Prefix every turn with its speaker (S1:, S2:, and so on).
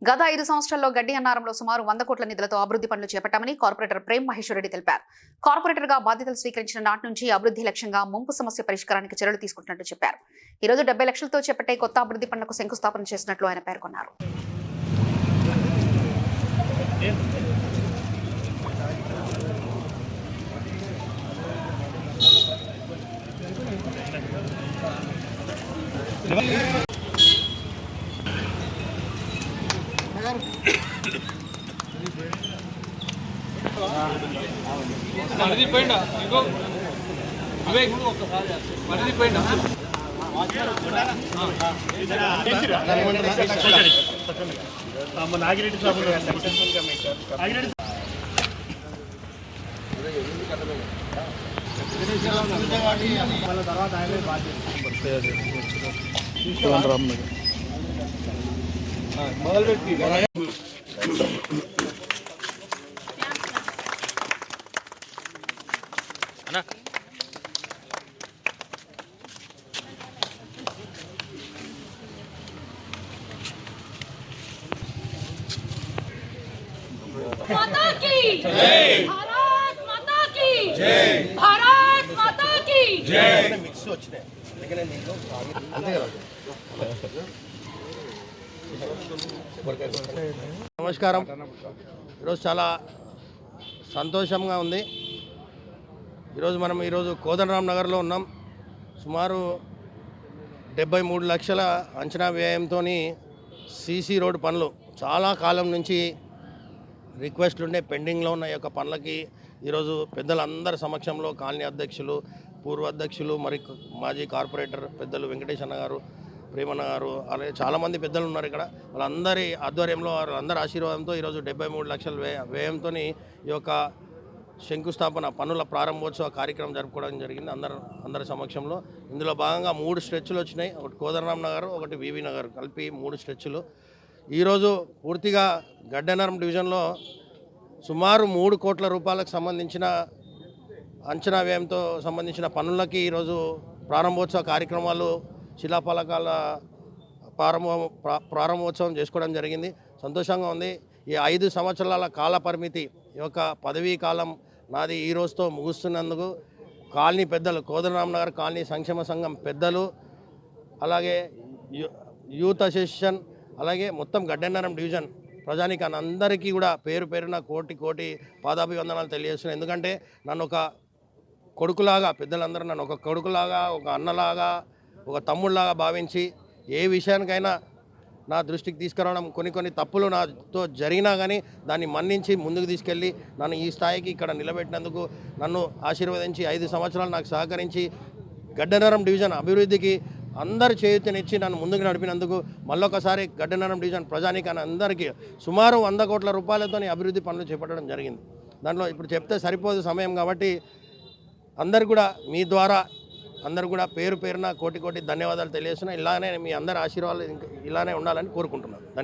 S1: గత 5 సంవత్సరాల్లో గడ్డి అన్నారంలో సుమారు 100 కోట్ల నిధులతో అభివృద్ధి పనులు చేపట్టామని కార్పొరేటర్ ప్రేమ్ మహేశ్వరరెడ్డి తెలిపారు. కార్పొరేటర్గా బాధ్యతలు స్వీకరించిన నాటి నుంచి అభివృద్ధి లక్ష్యంగా ముంపు సమస్య పరిష్కారానికి చర్యలు తీసుకుంటున్నట్టు చెప్పారు. ఈ రోజు 70 లక్షలతో చేపట్టే కొత్త అభివృద్ధి పనులకు శంకుస్థాపన చేసినట్లు ఆయన పేర్కొన్నారు.
S2: మరిది పోయిండా ఇంకో వివేక్ మరిది పోయిండా నాగిరెడ్డి సాబు తర్వాత ఆయన మొదలుపెట్టి
S3: माता की जय, भारत माता की जय, भारत माता की जय.
S4: నమస్కారం. ఈరోజు చాలా సంతోషంగా ఉంది. ఈరోజు కోదండరామ్ నగర్లో ఉన్నాం. సుమారు 73 లక్షల అంచనా వ్యయంతో సీసీ రోడ్ పనులు చాలా కాలం నుంచి రిక్వెస్ట్లు ఉండే పెండింగ్లో ఉన్న ఈ యొక్క పనులకి ఈరోజు పెద్దలందరి సమక్షంలో కాలనీ అధ్యక్షులు, పూర్వ అధ్యక్షులు, మరి మాజీ కార్పొరేటర్ పెద్దలు వెంకటేష్ అన్న గారు, ప్రేమన్న గారు, అలాగే చాలామంది పెద్దలు ఉన్నారు ఇక్కడ. వాళ్ళందరి ఆధ్వర్యంలో, వాళ్ళందరి ఆశీర్వాదంతో ఈరోజు 73 లక్షల వ్యయంతో ఈ యొక్క శంకుస్థాపన పనుల ప్రారంభోత్సవ కార్యక్రమం జరుపుకోవడం జరిగింది అందరి సమక్షంలో. ఇందులో భాగంగా 3 స్ట్రెచ్లు వచ్చినాయి. ఒకటి కోదండరామ్ నగర్, ఒకటి వివి నగర్, కలిపి 3 స్ట్రెచ్లు. ఈరోజు పూర్తిగా గడ్డెనరం డివిజన్లో సుమారు 3 కోట్ల రూపాయలకు సంబంధించిన అంచనా వ్యయంతో సంబంధించిన పనులకి ఈరోజు ప్రారంభోత్సవ కార్యక్రమాలు, శిలాఫలకాల ప్రారంభోత్సవం చేసుకోవడం జరిగింది. సంతోషంగా ఉంది. ఈ 5 సంవత్సరాల కాల పరిమితి, ఈ యొక్క పదవీ కాలం నాది ఈ రోజుతో ముగుస్తున్నందుకు కాలనీ పెద్దలు, కోదండరామ్ నగర్ కాలనీ సంక్షేమ సంఘం పెద్దలు, అలాగే యూత్ అసోసియేషన్, అలాగే మొత్తం గడ్డెనరం డివిజన్ ప్రజానికాన్ని అందరికీ కూడా పేరు పేరున కోటి పాదాభివందనాలు తెలియజేస్తున్నాను. ఎందుకంటే నన్ను ఒక కొడుకులాగా, పెద్దలందరూ నన్ను ఒక కొడుకులాగా, ఒక అన్నలాగా, ఒక తమ్ముళ్ళలాగా భావించి ఏ విషయానికైనా నా దృష్టికి తీసుకురావడం, కొన్ని తప్పులు నాతో జరిగినా కానీ దాన్ని మన్నించి ముందుకు తీసుకెళ్ళి నన్ను ఈ స్థాయికి ఇక్కడ నిలబెట్టినందుకు, నన్ను ఆశీర్వదించి 5 సంవత్సరాలు నాకు సహకరించి గడ్డెనరం డివిజన్ అభివృద్ధికి అందరు చేయూతనిచ్చి నన్ను ముందుకు నడిపినందుకు మళ్ళొకసారి గడ్డెనరం డివిజన్ ప్రజానికాన్ని అందరికీ సుమారు 100 కోట్ల రూపాయలతో అభివృద్ధి పనులు చేపట్టడం జరిగింది. దాంట్లో ఇప్పుడు చెప్తే సరిపోదు సమయం కాబట్టి అందరు కూడా మీ ద్వారా అందరు కూడా పేరు పేరున కోటి ధన్యవాదాలు తెలియజేస్తున్నా. ఇలానే మీ అందరి ఆశీర్వాదాలు ఇలానే ఉండాలని కోరుకుంటున్నాను.